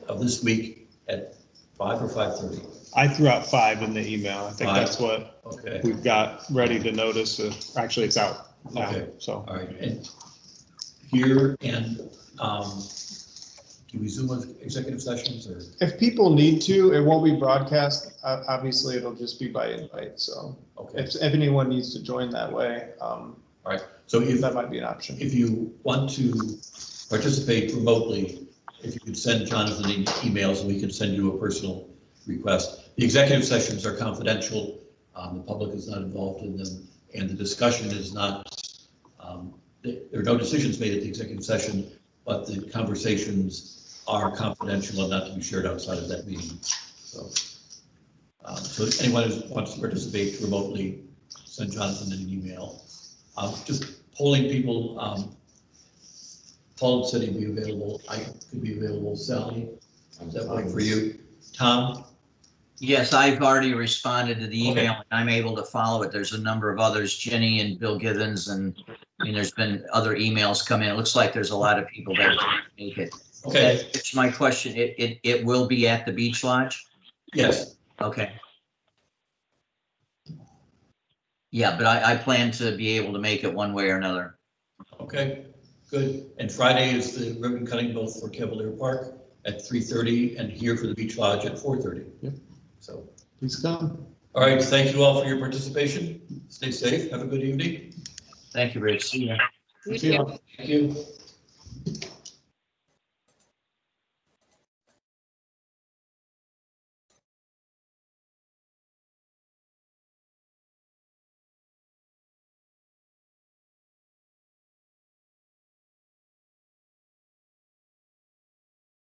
of this week at 5 or 5:30. I threw out 5 in the email. I think 5. that's what Okay, we've got ready to notice. Actually, it's out now, Okay. so. all right, and here and do we Zoom on executive sessions or? If people need to, it won't be broadcast. Obviously, it'll just be by invite, so Okay, if anyone needs to join that way, all right, so if that might be an option. If you want to participate remotely, if you could send Jonathan emails and we can send you a personal request. The executive sessions are confidential. The public is not involved in them, and the discussion is not, there are no decisions made at the executive session, but the conversations are confidential and not to be shared outside of that meeting. So, so anyone who wants to participate remotely, send Jonathan an email. Just polling people, Paul said he'd be available. I could be available. Sally, does that work for you? Tom? Yes, I've already responded to the Okay. email, and I'm able to follow it. There's a number of others, Jenny and Bill Givens, and I mean, there's been other emails come in. It looks like there's a lot of people that didn't make it. Okay, It's my question, it will be at the Beach Lodge? yes, Okay. Yeah, but I plan to be able to make it one way or another. okay, good. And Friday is the ribbon cutting both for Cavalier Park at 3:30 and here for the Beach Lodge at 4:30. Yep. So, Please come. all right, thank you all for your participation. Stay safe, have a good evening. Thank you, Rich. See ya. You See too. you. Thank you.